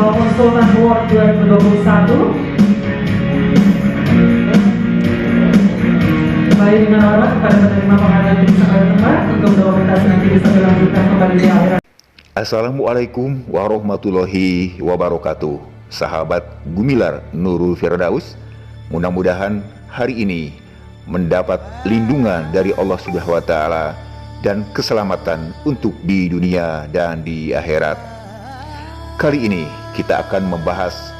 Konsultan Award 2021. Kembali dengan hormat kepada penerima penghargaan di sampai tempat untuk dokumentasi nanti bisa dilanjutkan kembali di akhirat. Assalamualaikum warahmatullahi wabarakatuh. Sahabat Gumilar Nurul Firdaus, mudah-mudahan hari ini mendapat lindungan dari Allah Subhanahu wa taala dan keselamatan untuk di dunia dan di akhirat. Kali ini kita akan membahas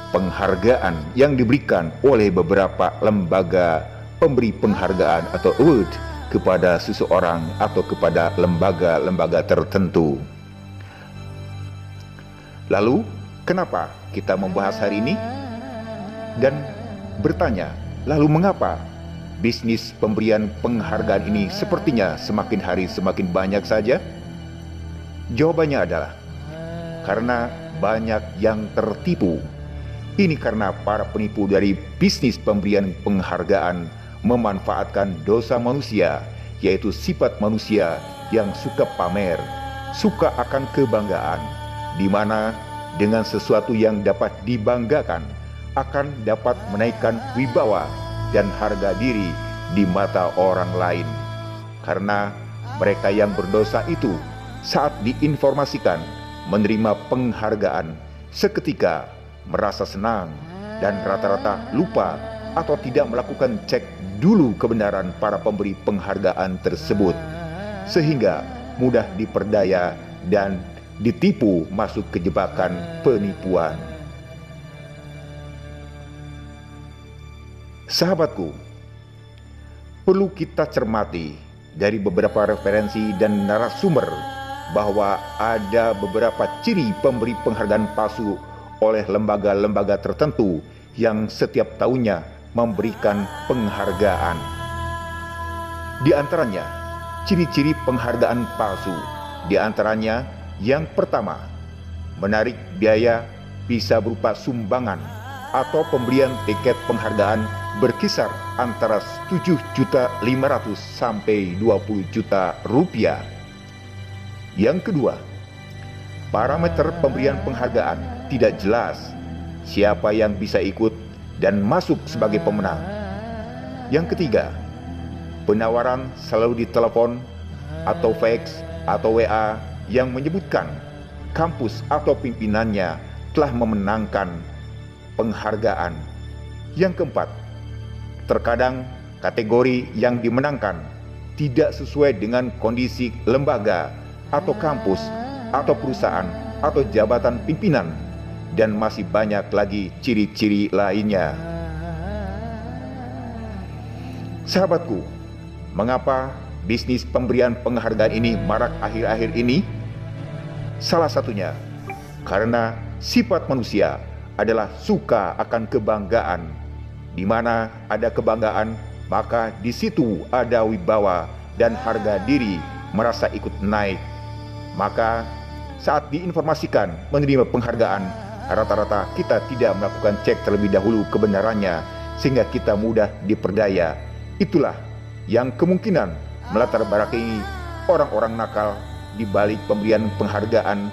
penghargaan yang diberikan oleh beberapa lembaga pemberi penghargaan atau award kepada seseorang atau kepada lembaga-lembaga tertentu. Lalu, kenapa kita membahas hari ini? Dan bertanya, lalu mengapa bisnis pemberian penghargaan ini sepertinya semakin hari semakin banyak saja? Jawabannya adalah karena banyak yang tertipu. Ini karena para penipu dari bisnis pemberian penghargaan memanfaatkan dosa manusia, yaitu sifat manusia yang suka pamer, suka akan kebanggaan, di mana dengan sesuatu yang dapat dibanggakan akan dapat menaikkan wibawa dan harga diri di mata orang lain. Karena mereka yang berdosa itu saat diinformasikan menerima penghargaan seketika merasa senang dan rata-rata lupa atau tidak melakukan cek dulu kebenaran para pemberi penghargaan tersebut, sehingga mudah diperdaya dan ditipu masuk ke jebakan penipuan. Sahabatku, perlu kita cermati dari beberapa referensi dan narasumber bahwa ada beberapa ciri pemberi penghargaan palsu oleh lembaga-lembaga tertentu yang setiap tahunnya memberikan penghargaan. Di antaranya, ciri-ciri penghargaan palsu. Di antaranya, yang pertama, menarik biaya bisa berupa sumbangan atau pemberian tiket penghargaan berkisar antara 7.500.000 sampai 20 juta rupiah. Yang kedua, parameter pemberian penghargaan tidak jelas siapa yang bisa ikut dan masuk sebagai pemenang. Yang ketiga, penawaran selalu ditelepon atau fax atau WA yang menyebutkan kampus atau pimpinannya telah memenangkan penghargaan. Yang keempat, terkadang kategori yang dimenangkan tidak sesuai dengan kondisi lembaga atau kampus atau perusahaan atau jabatan pimpinan, dan masih banyak lagi ciri-ciri lainnya. Sahabatku, mengapa bisnis pemberian penghargaan ini marak akhir-akhir ini? Salah satunya karena sifat manusia adalah suka akan kebanggaan. Di mana ada kebanggaan, maka di situ ada wibawa dan harga diri merasa ikut naik. Maka saat diinformasikan menerima penghargaan, rata-rata kita tidak melakukan cek terlebih dahulu kebenarannya, sehingga kita mudah diperdaya. Itulah yang kemungkinan melatar belakangi orang-orang nakal di balik pemberian penghargaan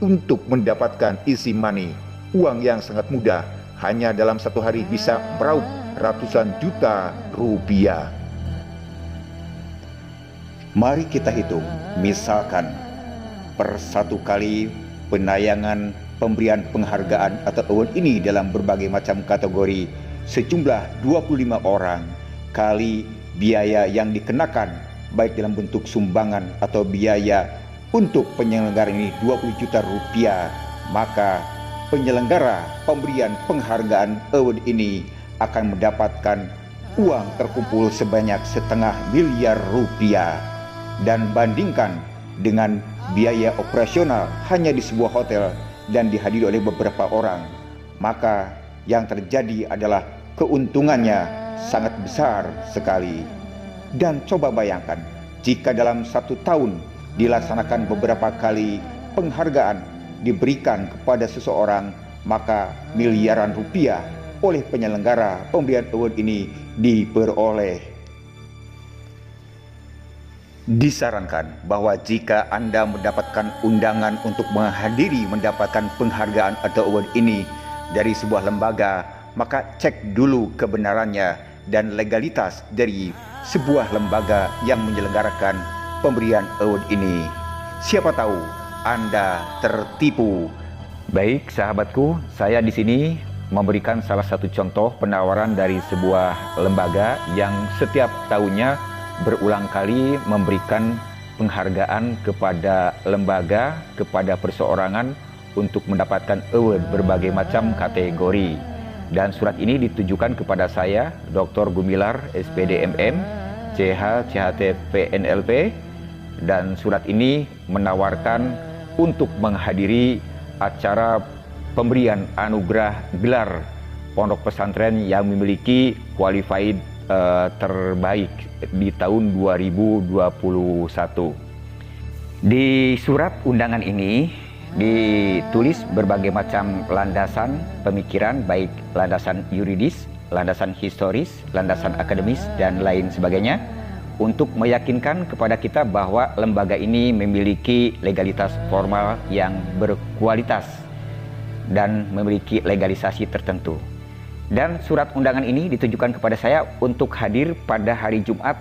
untuk mendapatkan isi money, uang yang sangat mudah, hanya dalam satu hari bisa meraup ratusan juta rupiah. Mari kita hitung, misalkan per satu kali penayangan pemberian penghargaan atau award ini dalam berbagai macam kategori sejumlah 25 orang kali biaya yang dikenakan baik dalam bentuk sumbangan atau biaya untuk penyelenggara ini 20 juta rupiah, maka penyelenggara pemberian penghargaan award ini akan mendapatkan uang terkumpul sebanyak 0,5 miliar rupiah. Dan bandingkan dengan biaya operasional hanya di sebuah hotel dan dihadiri oleh beberapa orang, maka yang terjadi adalah keuntungannya sangat besar sekali. Dan coba bayangkan, jika dalam satu tahun dilaksanakan beberapa kali penghargaan diberikan kepada seseorang, maka miliaran rupiah oleh penyelenggara pemberian award ini diperoleh. Disarankan bahwa jika Anda mendapatkan undangan untuk mendapatkan penghargaan atau award ini dari sebuah lembaga, maka cek dulu kebenarannya dan legalitas dari sebuah lembaga yang menyelenggarakan pemberian award ini. Siapa tahu Anda tertipu. Baik sahabatku, saya di sini memberikan salah satu contoh penawaran dari sebuah lembaga yang setiap tahunnya berulang kali memberikan penghargaan kepada lembaga, kepada perseorangan untuk mendapatkan award berbagai macam kategori. Dan surat ini ditujukan kepada saya, Dr. Gumilar, SPD MM, CH, CHT, PNLP, dan surat ini menawarkan untuk menghadiri acara pemberian anugerah gelar pondok pesantren yang memiliki qualified terbaik di tahun 2021. Di surat undangan ini ditulis berbagai macam landasan pemikiran, baik landasan yuridis, landasan historis, landasan akademis, dan lain sebagainya, untuk meyakinkan kepada kita bahwa lembaga ini memiliki legalitas formal yang berkualitas dan memiliki legalisasi tertentu. Dan surat undangan ini ditujukan kepada saya untuk hadir pada hari Jumat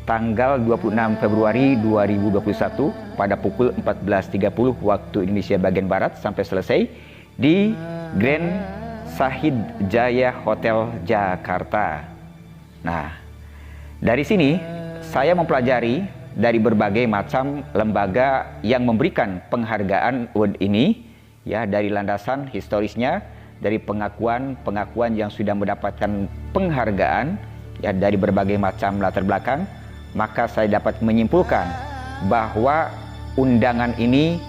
tanggal 26 Februari 2021 pada pukul 14.30 waktu Indonesia bagian Barat sampai selesai di Grand Sahid Jaya Hotel Jakarta. Nah, dari sini saya mempelajari dari berbagai macam lembaga yang memberikan penghargaan award ini, ya, dari landasan historisnya, dari pengakuan yang sudah mendapatkan penghargaan, ya, dari berbagai macam latar belakang, maka saya dapat menyimpulkan bahwa undangan ini,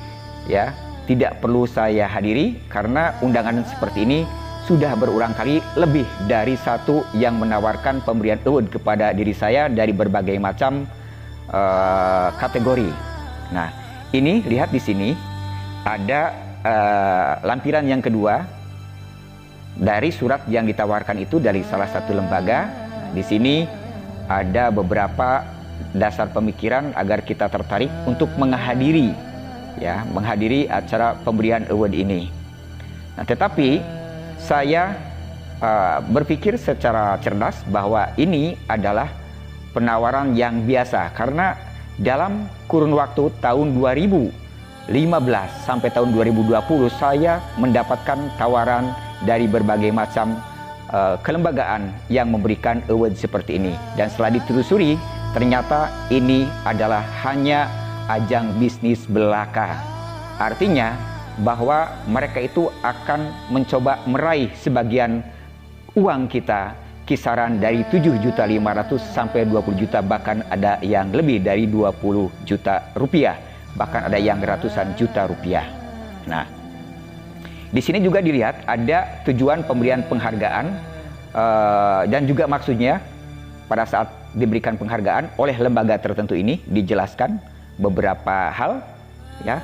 ya, tidak perlu saya hadiri karena undangan seperti ini sudah berulang kali lebih dari satu yang menawarkan pemberian award kepada diri saya dari berbagai macam kategori. Nah, ini lihat di sini ada lampiran yang kedua dari surat yang ditawarkan itu dari salah satu lembaga. Di sini ada beberapa dasar pemikiran agar kita tertarik untuk menghadiri, ya, menghadiri acara pemberian award ini. Nah, tetapi saya berpikir secara cerdas bahwa ini adalah penawaran yang biasa karena dalam kurun waktu tahun 2015 sampai tahun 2020 saya mendapatkan tawaran dari berbagai macam kelembagaan yang memberikan award seperti ini, dan setelah ditelusuri ternyata ini adalah hanya ajang bisnis belaka. Artinya bahwa mereka itu akan mencoba meraih sebagian uang kita, kisaran dari 7.500.000 sampai 20 juta, bahkan ada yang lebih dari 20 juta rupiah, bahkan ada yang ratusan juta rupiah. Nah, di sini juga dilihat ada tujuan pemberian penghargaan dan juga maksudnya pada saat diberikan penghargaan oleh lembaga tertentu ini dijelaskan beberapa hal, ya,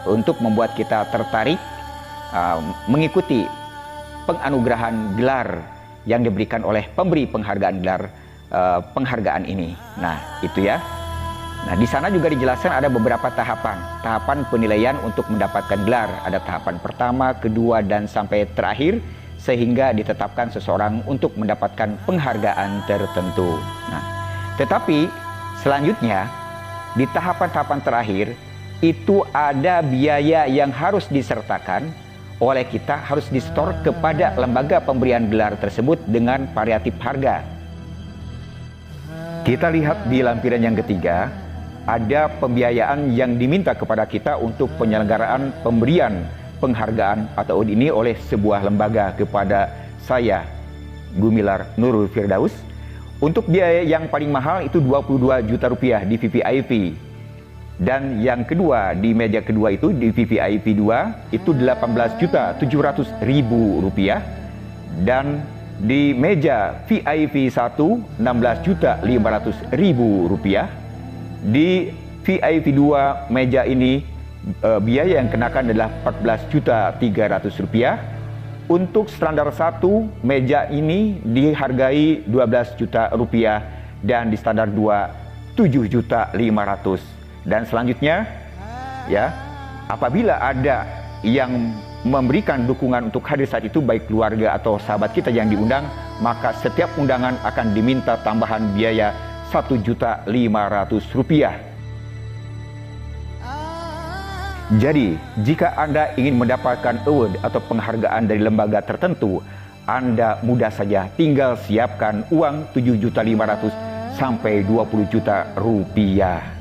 untuk membuat kita tertarik mengikuti penganugerahan gelar yang diberikan oleh pemberi penghargaan gelar penghargaan ini. Nah, itu ya. Nah, di sana juga dijelaskan ada beberapa tahapan penilaian untuk mendapatkan gelar. Ada tahapan pertama, kedua, dan sampai terakhir, sehingga ditetapkan seseorang untuk mendapatkan penghargaan tertentu. Nah, tetapi selanjutnya di tahapan-tahapan terakhir itu ada biaya yang harus disertakan oleh kita, harus disetor kepada lembaga pemberian gelar tersebut dengan variatif harga. Kita lihat di lampiran yang ketiga, ada pembiayaan yang diminta kepada kita untuk penyelenggaraan pemberian penghargaan atau award ini oleh sebuah lembaga kepada saya, Gumilar Nurul Firdaus. Untuk biaya yang paling mahal itu 22 juta rupiah di VVIP. Dan yang kedua, di meja kedua itu di VVIP 2 itu 18.700.000 rupiah. Dan di meja VIP 1 16.500.000 rupiah. Di VIP 2 meja ini biaya yang kenakan adalah 14.300.000 rupiah. Untuk standar 1 meja ini dihargai 12 juta rupiah dan di standar 2 7.500.000. Dan selanjutnya, ya, apabila ada yang memberikan dukungan untuk hadir saat itu, baik keluarga atau sahabat kita yang diundang, maka setiap undangan akan diminta tambahan biaya Rp1.500.000. Jadi, jika Anda ingin mendapatkan award atau penghargaan dari lembaga tertentu, Anda mudah saja tinggal siapkan uang 7.500.000 sampai 20 juta rupiah.